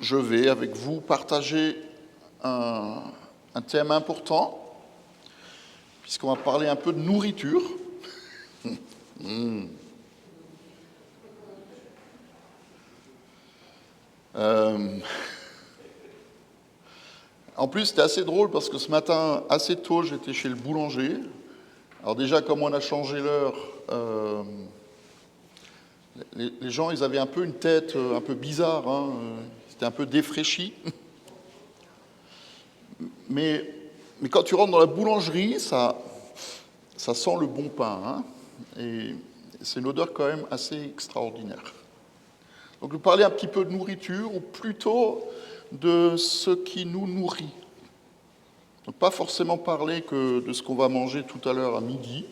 je vais avec vous partager un thème important, puisqu'on va parler un peu de nourriture. En plus, c'était assez drôle parce que ce matin, assez tôt, j'étais chez le boulanger. Alors déjà, comme on a changé l'heure, les gens, ils avaient un peu une tête un peu bizarre, hein, c'était un peu défraîchi. Mais quand tu rentres dans la boulangerie, ça sent le bon pain, hein, et c'est une odeur quand même assez extraordinaire. Donc, je vais parler un petit peu de nourriture, ou plutôt de ce qui nous nourrit. Donc, pas forcément parler que de ce qu'on va manger tout à l'heure à midi,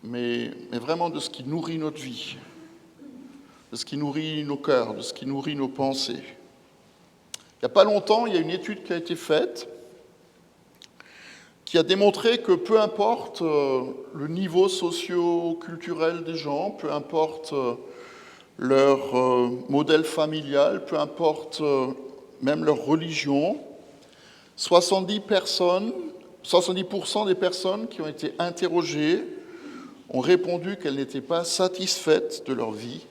mais vraiment de ce qui nourrit notre vie, de ce qui nourrit nos cœurs, de ce qui nourrit nos pensées. Il n'y a pas longtemps, il y a une étude qui a été faite qui a démontré que peu importe le niveau socio-culturel des gens, peu importe leur modèle familial, peu importe même leur religion, 70% des personnes qui ont été interrogées ont répondu qu'elles n'étaient pas satisfaites de leur vie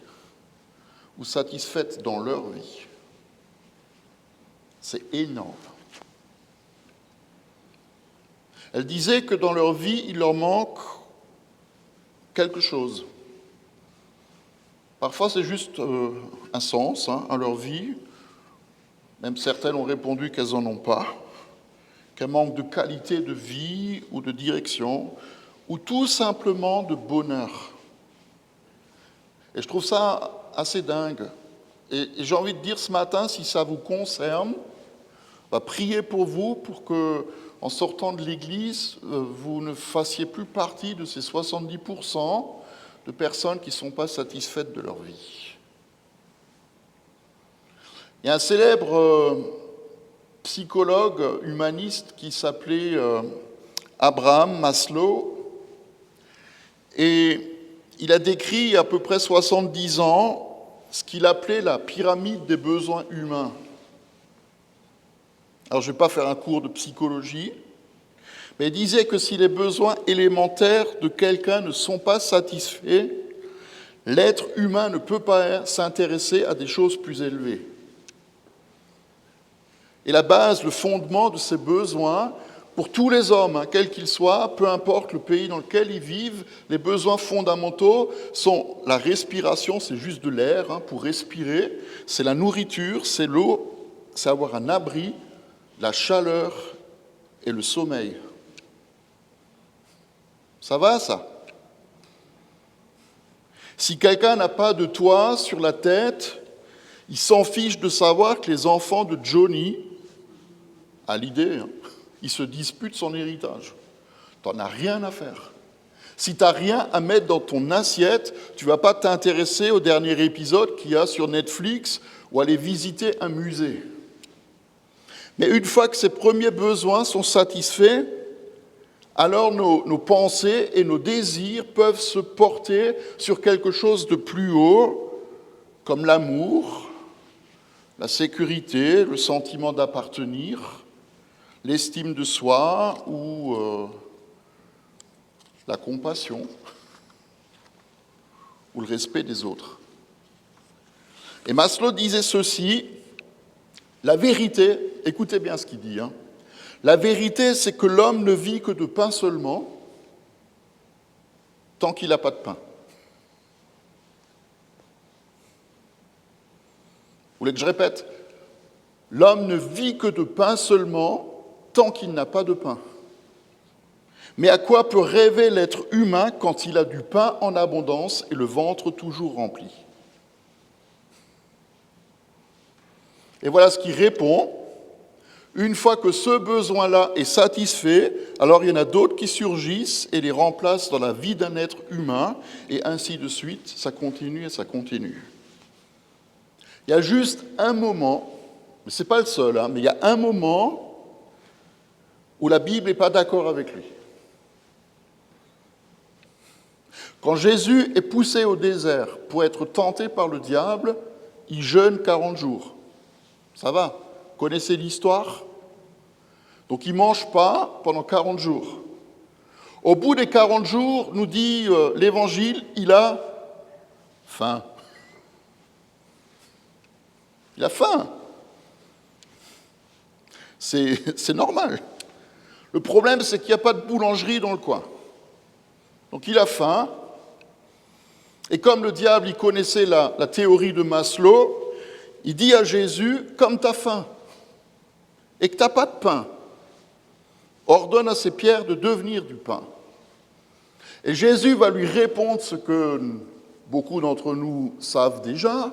ou satisfaites dans leur vie. C'est énorme. Elles disaient que dans leur vie, il leur manque quelque chose. Parfois, c'est juste un sens à leur vie. Même certaines ont répondu qu'elles n'en ont pas, qu'elles manquent de qualité de vie ou de direction, ou tout simplement de bonheur. Et je trouve ça assez dingue. Et j'ai envie de dire ce matin, si ça vous concerne, on va prier pour vous, pour que, en sortant de l'église, vous ne fassiez plus partie de ces 70% de personnes qui ne sont pas satisfaites de leur vie. Il y a un célèbre psychologue humaniste qui s'appelait Abraham Maslow, et il a décrit il y a à peu près 70 ans ce qu'il appelait la pyramide des besoins humains. Alors, je ne vais pas faire un cours de psychologie, mais il disait que si les besoins élémentaires de quelqu'un ne sont pas satisfaits, l'être humain ne peut pas s'intéresser à des choses plus élevées. Et la base, le fondement de ces besoins, pour tous les hommes, quels qu'ils soient, peu importe le pays dans lequel ils vivent, les besoins fondamentaux sont la respiration, c'est juste de l'air pour respirer, c'est la nourriture, c'est l'eau, c'est avoir un abri, la chaleur et le sommeil. Ça va, ça? Si quelqu'un n'a pas de toit sur la tête, il s'en fiche de savoir que les enfants de Johnny, à l'idée, ils se disputent son héritage. Tu n'en as rien à faire. Si tu n'as rien à mettre dans ton assiette, tu ne vas pas t'intéresser au dernier épisode qu'il y a sur Netflix ou aller visiter un musée. Mais une fois que ces premiers besoins sont satisfaits, alors nos pensées et nos désirs peuvent se porter sur quelque chose de plus haut, comme l'amour, la sécurité, le sentiment d'appartenir, l'estime de soi ou la compassion ou le respect des autres. Et Maslow disait ceci, la vérité, écoutez bien ce qu'il dit, la vérité c'est que l'homme ne vit que de pain seulement tant qu'il n'a pas de pain. Vous voulez que je répète? L'homme ne vit que de pain seulement tant qu'il n'a pas de pain. Mais à quoi peut rêver l'être humain quand il a du pain en abondance et le ventre toujours rempli? Et voilà ce qu'il répond. Une fois que ce besoin-là est satisfait, alors il y en a d'autres qui surgissent et les remplacent dans la vie d'un être humain, et ainsi de suite, ça continue et ça continue. Il y a juste un moment, mais ce n'est pas le seul, mais il y a un moment où la Bible n'est pas d'accord avec lui. Quand Jésus est poussé au désert pour être tenté par le diable, il jeûne 40 jours. Ça va, connaissez l'histoire? Donc il ne mange pas pendant 40 jours. Au bout des 40 jours, nous dit l'Évangile, il a faim. Il a faim. C'est normal. Le problème, c'est qu'il n'y a pas de boulangerie dans le coin. Donc il a faim. Et comme le diable, il connaissait la théorie de Maslow, il dit à Jésus, comme tu as faim et que tu n'as pas de pain, ordonne à ces pierres de devenir du pain. Et Jésus va lui répondre ce que beaucoup d'entre nous savent déjà.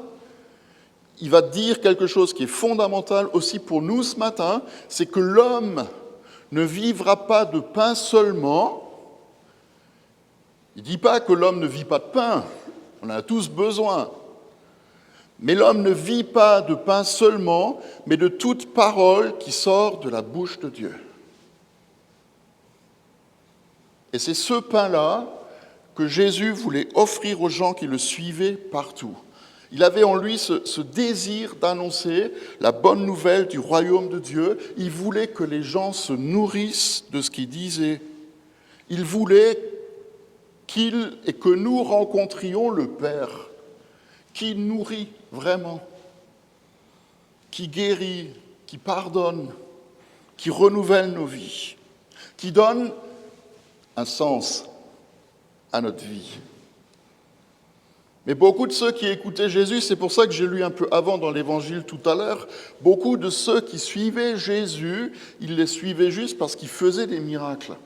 Il va dire quelque chose qui est fondamental aussi pour nous ce matin, c'est que l'homme ne vivra pas de pain seulement. Il ne dit pas que l'homme ne vit pas de pain, on en a tous besoin. Mais l'homme ne vit pas de pain seulement, mais de toute parole qui sort de la bouche de Dieu. Et c'est ce pain-là que Jésus voulait offrir aux gens qui le suivaient partout. Il avait en lui ce désir d'annoncer la bonne nouvelle du royaume de Dieu. Il voulait que les gens se nourrissent de ce qu'il disait. Il voulait que nous rencontrions le Père, qui nourrit vraiment, qui guérit, qui pardonne, qui renouvelle nos vies, qui donne un sens à notre vie. Mais beaucoup de ceux qui écoutaient Jésus, c'est pour ça que j'ai lu un peu avant dans l'Évangile tout à l'heure, beaucoup de ceux qui suivaient Jésus, ils les suivaient juste parce qu'il faisait des miracles.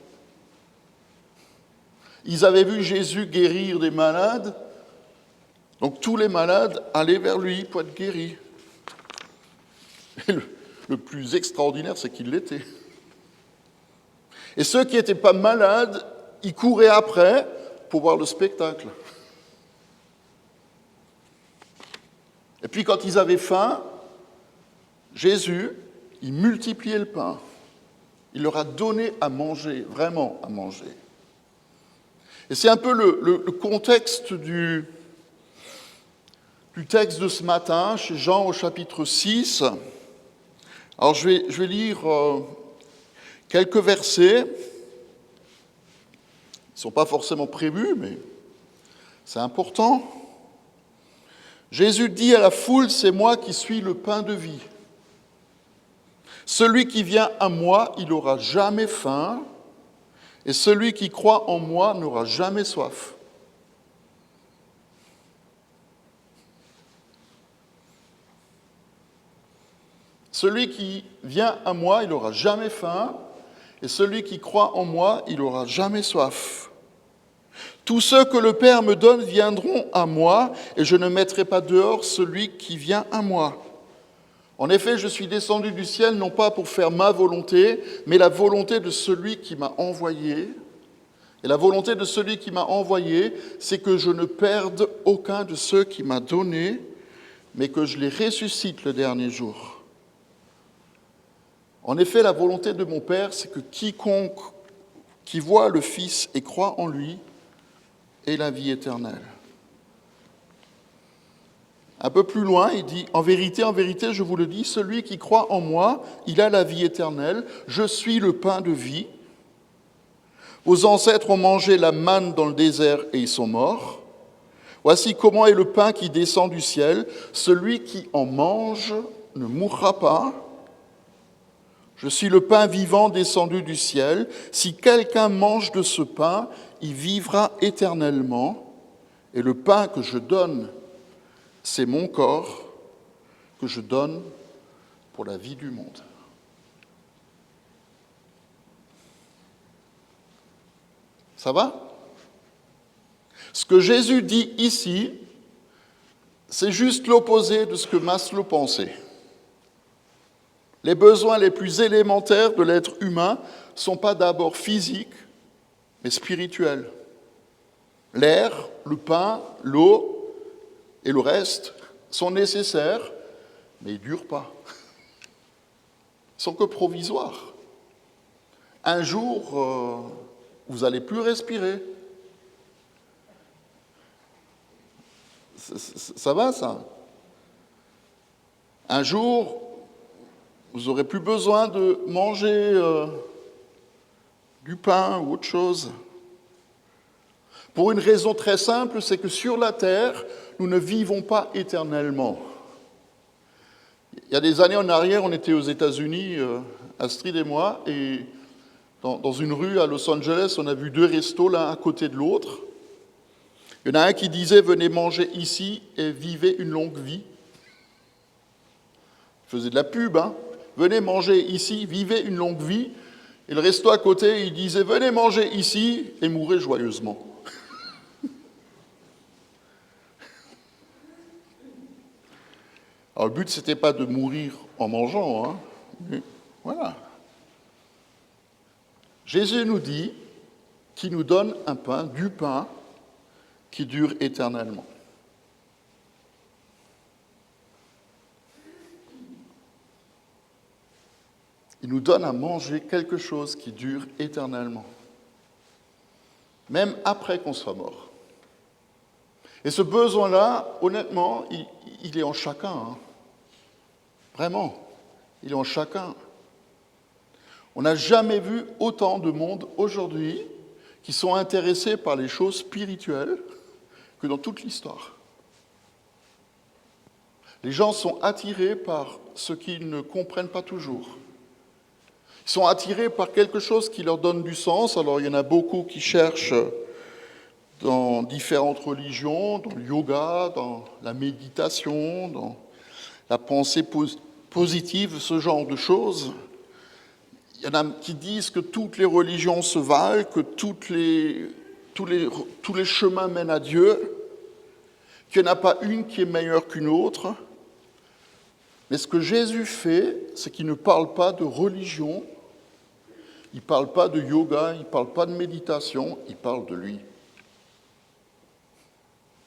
Ils avaient vu Jésus guérir des malades, donc tous les malades allaient vers lui pour être guéris. Et le plus extraordinaire, c'est qu'il l'était. Et ceux qui n'étaient pas malades, ils couraient après pour voir le spectacle. Et puis quand ils avaient faim, Jésus, il multipliait le pain. Il leur a donné à manger, vraiment à manger. Et c'est un peu le contexte du texte de ce matin, chez Jean au chapitre 6. Alors je vais lire quelques versets. Ils ne sont pas forcément prévus, mais c'est important. Jésus dit à la foule, c'est moi qui suis le pain de vie. Celui qui vient à moi, il n'aura jamais faim, et celui qui croit en moi n'aura jamais soif. Celui qui vient à moi, il n'aura jamais faim, et celui qui croit en moi, il n'aura jamais soif. Tous ceux que le Père me donne viendront à moi, et je ne mettrai pas dehors celui qui vient à moi. En effet, je suis descendu du ciel, non pas pour faire ma volonté, mais la volonté de celui qui m'a envoyé. Et la volonté de celui qui m'a envoyé, c'est que je ne perde aucun de ceux qui m'a donné, mais que je les ressuscite le dernier jour. En effet, la volonté de mon Père, c'est que quiconque qui voit le Fils et croit en lui ait la vie éternelle. Un peu plus loin, il dit, en vérité, je vous le dis, celui qui croit en moi, il a la vie éternelle. Je suis le pain de vie. Vos ancêtres ont mangé la manne dans le désert et ils sont morts. Voici comment est le pain qui descend du ciel. Celui qui en mange ne mourra pas. Je suis le pain vivant descendu du ciel. Si quelqu'un mange de ce pain, il vivra éternellement. Et le pain que je donne, c'est mon corps que je donne pour la vie du monde. Ça va? Ce que Jésus dit ici, c'est juste l'opposé de ce que Maslow pensait. Les besoins les plus élémentaires de l'être humain ne sont pas d'abord physiques, mais spirituels. L'air, le pain, l'eau et le reste sont nécessaires, mais ils ne durent pas. Ils ne sont que provisoires. Un jour, vous n'allez plus respirer. Ça va, ça? Un jour, Vous n'aurez plus besoin de manger du pain ou autre chose. Pour une raison très simple, c'est que sur la terre, nous ne vivons pas éternellement. Il y a des années en arrière, on était aux États-Unis, Astrid et moi, et dans une rue à Los Angeles, on a vu 2 restos l'un à côté de l'autre. Il y en a un qui disait « Venez manger ici et vivez une longue vie ». Il faisait de la pub, hein. « Venez manger ici, vivez une longue vie ». Et le resto à côté, il disait « Venez manger ici et mourrez joyeusement ». Alors le but, ce n'était pas de mourir en mangeant, hein. Mais voilà. Jésus nous dit qu'il nous donne un pain, du pain, qui dure éternellement. Il nous donne à manger quelque chose qui dure éternellement, même après qu'on soit mort. Et ce besoin-là, honnêtement, il est en chacun. Hein. Vraiment, il est en chacun. On n'a jamais vu autant de monde aujourd'hui qui sont intéressés par les choses spirituelles que dans toute l'histoire. Les gens sont attirés par ce qu'ils ne comprennent pas toujours. Ils sont attirés par quelque chose qui leur donne du sens. Alors il y en a beaucoup qui cherchent dans différentes religions, dans le yoga, dans la méditation, dans la pensée positive, ce genre de choses. Il y en a qui disent que toutes les religions se valent, que tous les chemins mènent à Dieu, qu'il n'y en a pas une qui est meilleure qu'une autre. Mais ce que Jésus fait, c'est qu'il ne parle pas de religion, il ne parle pas de yoga, il ne parle pas de méditation, il parle de lui.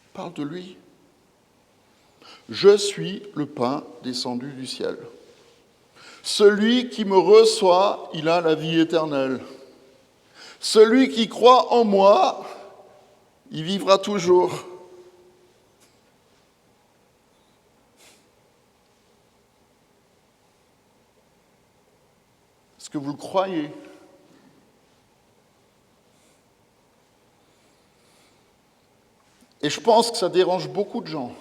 Il parle de lui. Je suis le pain descendu du ciel. Celui qui me reçoit, il a la vie éternelle. Celui qui croit en moi, il vivra toujours. Est-ce que vous le croyez ? Et je pense que ça dérange beaucoup de gens.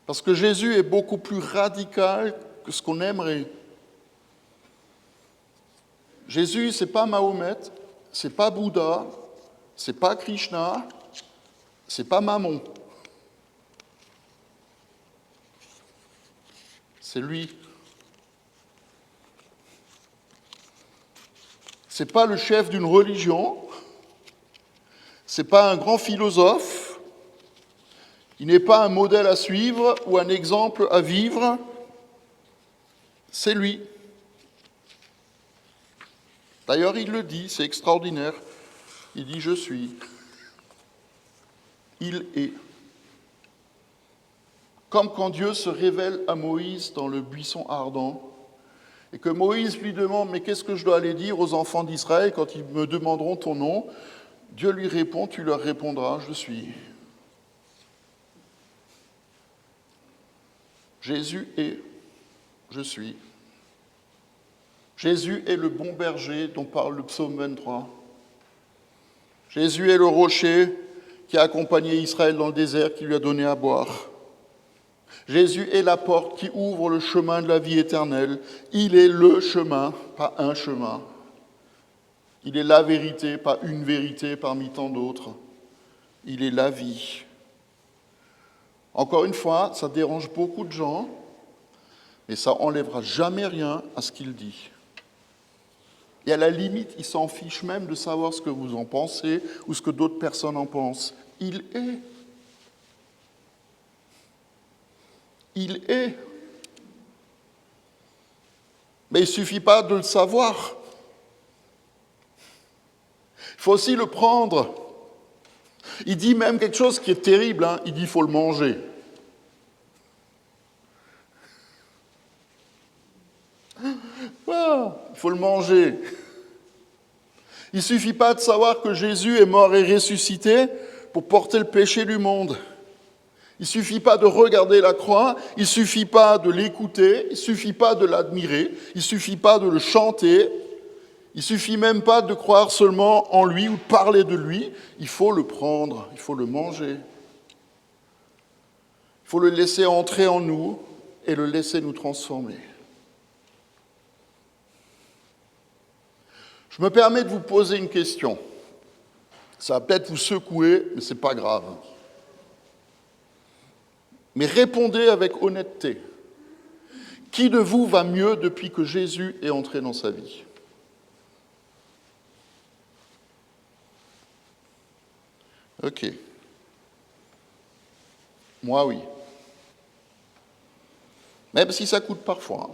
Parce que Jésus est beaucoup plus radical que ce qu'on aimerait. Jésus, ce n'est pas Mahomet, ce n'est pas Bouddha, ce n'est pas Krishna, ce n'est pas Mammon. C'est lui. Ce n'est pas le chef d'une religion, ce n'est pas un grand philosophe, il n'est pas un modèle à suivre ou un exemple à vivre, c'est lui. D'ailleurs, il le dit, c'est extraordinaire. Il dit « je suis ». Il est. Comme quand Dieu se révèle à Moïse dans le buisson ardent, et que Moïse lui demande « mais qu'est-ce que je dois aller dire aux enfants d'Israël quand ils me demanderont ton nom ?» Dieu lui répond « tu leur répondras, je suis ». Jésus est, je suis. Jésus est le bon berger dont parle le psaume 23. Jésus est le rocher qui a accompagné Israël dans le désert, qui lui a donné à boire. Jésus est la porte qui ouvre le chemin de la vie éternelle. Il est le chemin, pas un chemin. Il est la vérité, pas une vérité parmi tant d'autres. Il est la vie. Encore une fois, ça dérange beaucoup de gens, mais ça n'enlèvera jamais rien à ce qu'il dit. Et à la limite, il s'en fiche même de savoir ce que vous en pensez ou ce que d'autres personnes en pensent. Il est. Il est. Mais il ne suffit pas de le savoir. Il faut aussi le prendre. Il dit même quelque chose qui est terrible, hein. Il dit qu'il faut le manger. Ah, il faut le manger. Il ne suffit pas de savoir que Jésus est mort et ressuscité pour porter le péché du monde. Il ne suffit pas de regarder la croix, il ne suffit pas de l'écouter, il ne suffit pas de l'admirer, il ne suffit pas de le chanter, il ne suffit même pas de croire seulement en lui ou de parler de lui, il faut le prendre, il faut le manger. Il faut le laisser entrer en nous et le laisser nous transformer. Je me permets de vous poser une question. Ça va peut-être vous secouer, mais ce n'est pas grave. Mais répondez avec honnêteté. Qui de vous va mieux depuis que Jésus est entré dans sa vie ? Ok. Moi, oui. Même si ça coûte parfois.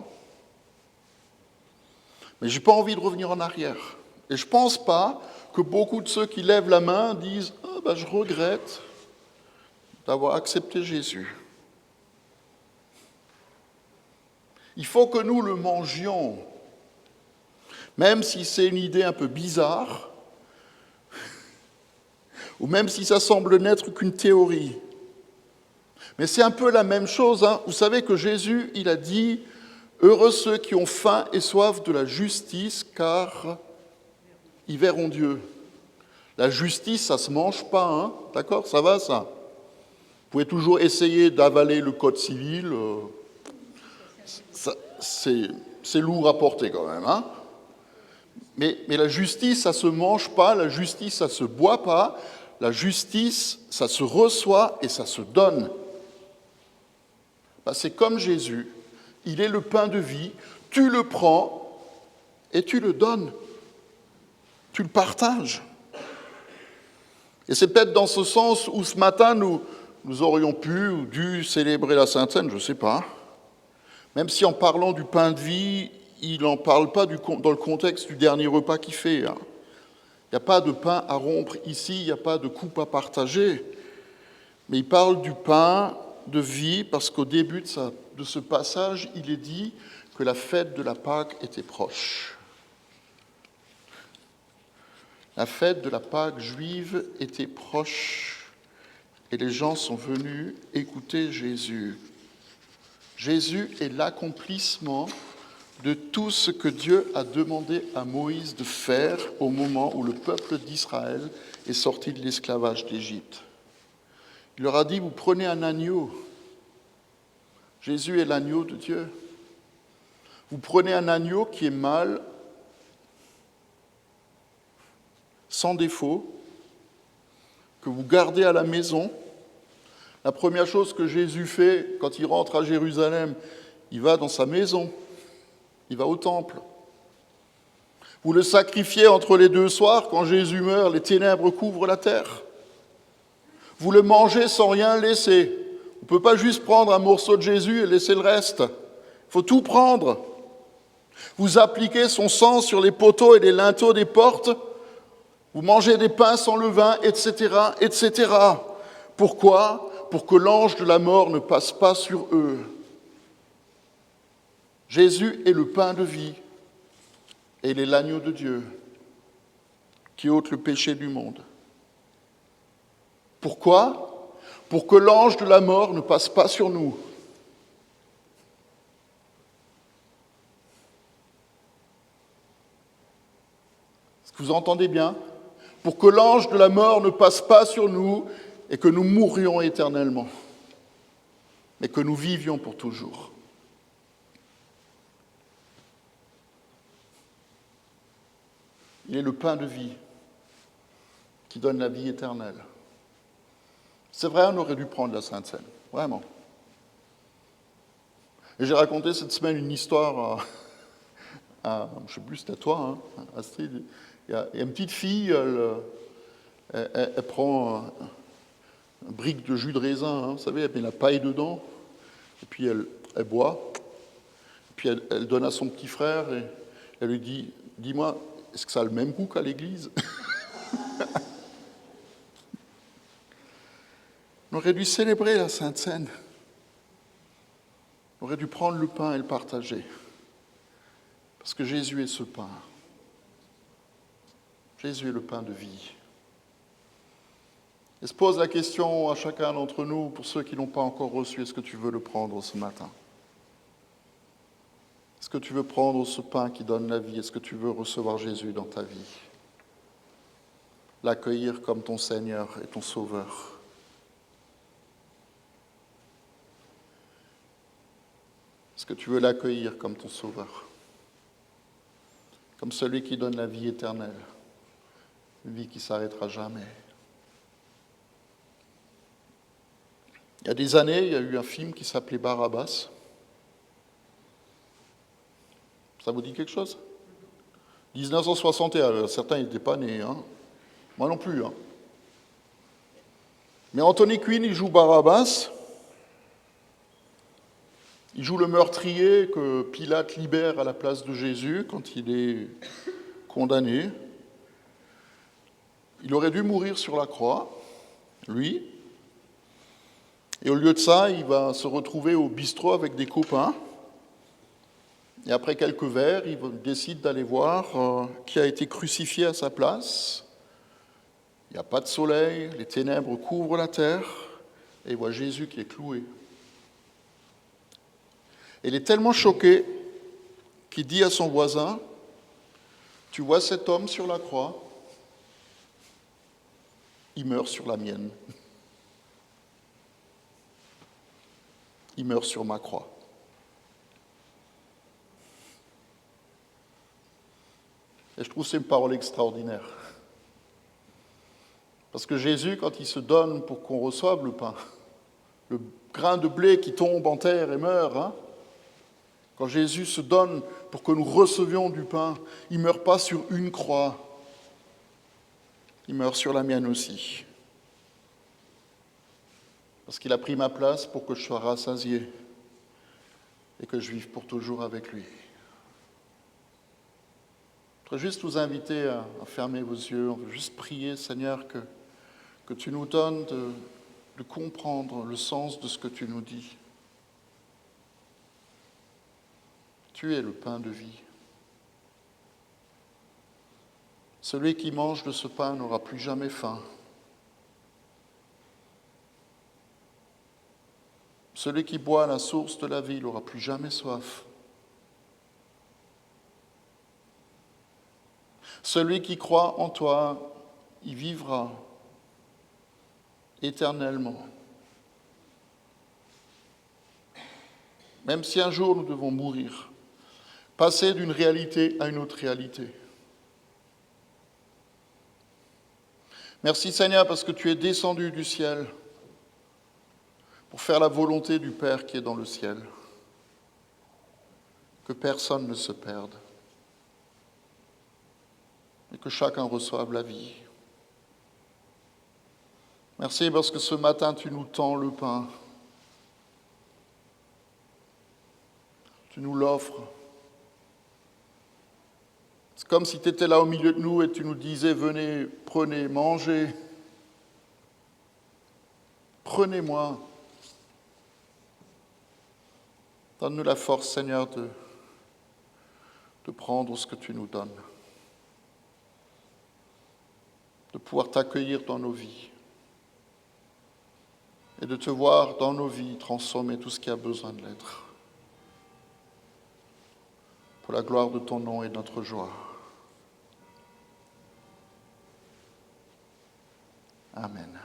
Mais je n'ai pas envie de revenir en arrière. Et je ne pense pas que beaucoup de ceux qui lèvent la main disent « Ah, je regrette d'avoir accepté Jésus ». Il faut que nous le mangions, même si c'est une idée un peu bizarre, ou même si ça semble n'être qu'une théorie. Mais c'est un peu la même chose. Vous savez que Jésus, il a dit « Heureux ceux qui ont faim et soif de la justice, car ils verront Dieu ». La justice, ça ne se mange pas, d'accord ? Ça va, ça ? Vous pouvez toujours essayer d'avaler le code civil, c'est lourd à porter quand même, Mais la justice, ça ne se mange pas, la justice, ça ne se boit pas, la justice, ça se reçoit et ça se donne. C'est comme Jésus, il est le pain de vie, tu le prends et tu le donnes, tu le partages. Et c'est peut-être dans ce sens où ce matin nous aurions pu ou dû célébrer la Sainte Seine, je ne sais pas. Même si en parlant du pain de vie, il n'en parle pas dans le contexte du dernier repas qu'il fait. Il n'y a pas de pain à rompre ici, il n'y a pas de coupe à partager. Mais il parle du pain de vie parce qu'au début de ce passage, il est dit que la fête de la Pâque était proche. La fête de la Pâque juive était proche et les gens sont venus écouter Jésus. Jésus est l'accomplissement de tout ce que Dieu a demandé à Moïse de faire au moment où le peuple d'Israël est sorti de l'esclavage d'Égypte. Il leur a dit, vous prenez un agneau. Jésus est l'agneau de Dieu. Vous prenez un agneau qui est mâle, sans défaut, que vous gardez à la maison. La première chose que Jésus fait quand il rentre à Jérusalem, il va dans sa maison, il va au temple. Vous le sacrifiez entre les deux soirs, quand Jésus meurt, les ténèbres couvrent la terre. Vous le mangez sans rien laisser. On ne peut pas juste prendre un morceau de Jésus et laisser le reste. Il faut tout prendre. Vous appliquez son sang sur les poteaux et les linteaux des portes. Vous mangez des pains sans levain, etc., etc. Pourquoi ? Pour que l'ange de la mort ne passe pas sur eux. Jésus est le pain de vie et il est l'agneau de Dieu qui ôte le péché du monde. Pourquoi ? Pour que l'ange de la mort ne passe pas sur nous. Est-ce que vous entendez bien ? Pour que l'ange de la mort ne passe pas sur nous et que nous mourions éternellement, mais que nous vivions pour toujours. Il est le pain de vie qui donne la vie éternelle. C'est vrai, on aurait dû prendre la Sainte Seine, vraiment. Et j'ai raconté cette semaine une histoire je ne sais plus, c'était à toi, Astrid. Il y a une petite fille, elle prend un brique de jus de raisin, vous savez, elle met la paille dedans, et puis elle boit, puis elle donne à son petit frère, et elle lui dit, dis-moi, est-ce que ça a le même goût qu'à l'église ? On aurait dû célébrer la Sainte Seine. On aurait dû prendre le pain et le partager. Parce que Jésus est ce pain. Jésus est le pain de vie. Et se pose la question à chacun d'entre nous, pour ceux qui n'ont pas encore reçu, est-ce que tu veux le prendre ce matin? Est-ce que tu veux prendre ce pain qui donne la vie? Est-ce que tu veux recevoir Jésus dans ta vie? L'accueillir comme ton Seigneur et ton Sauveur. Est-ce que tu veux l'accueillir comme ton Sauveur? Comme celui qui donne la vie éternelle, une vie qui ne s'arrêtera jamais. Il y a des années, il y a eu un film qui s'appelait Barabbas. Ça vous dit quelque chose? 1961, certains n'étaient pas nés, hein. Moi non plus. Hein. Mais Anthony Quinn, il joue Barabbas. Il joue le meurtrier que Pilate libère à la place de Jésus quand il est condamné. Il aurait dû mourir sur la croix, lui. Et au lieu de ça, il va se retrouver au bistrot avec des copains. Et après quelques verres, il décide d'aller voir qui a été crucifié à sa place. Il n'y a pas de soleil, les ténèbres couvrent la terre, et il voit Jésus qui est cloué. Et il est tellement choqué qu'il dit à son voisin, « Tu vois cet homme sur la croix? Il meurt sur la mienne. Il meurt sur ma croix. » Et je trouve que c'est une parole extraordinaire. Parce que Jésus, quand il se donne pour qu'on reçoive le pain, le grain de blé qui tombe en terre et meurt, hein, quand Jésus se donne pour que nous recevions du pain, il ne meurt pas sur une croix, il meurt sur la mienne aussi. Parce qu'il a pris ma place pour que je sois rassasié et que je vive pour toujours avec lui. Je voudrais juste vous inviter à fermer vos yeux, on veut juste prier, Seigneur, que tu nous donnes de comprendre le sens de ce que tu nous dis. Tu es le pain de vie. Celui qui mange de ce pain n'aura plus jamais faim. Celui qui boit la source de la vie n'aura plus jamais soif. Celui qui croit en toi, y vivra éternellement. Même si un jour nous devons mourir, passer d'une réalité à une autre réalité. Merci Seigneur parce que tu es descendu du ciel pour faire la volonté du Père qui est dans le ciel. Que personne ne se perde et que chacun reçoive la vie. Merci parce que ce matin tu nous tends le pain. Tu nous l'offres. C'est comme si tu étais là au milieu de nous et tu nous disais, venez, prenez, mangez. Prenez-moi. Donne-nous la force, Seigneur, de prendre ce que tu nous donnes. De pouvoir t'accueillir dans nos vies. Et de te voir dans nos vies transformer tout ce qui a besoin de l'être. Pour la gloire de ton nom et de notre joie. Amen.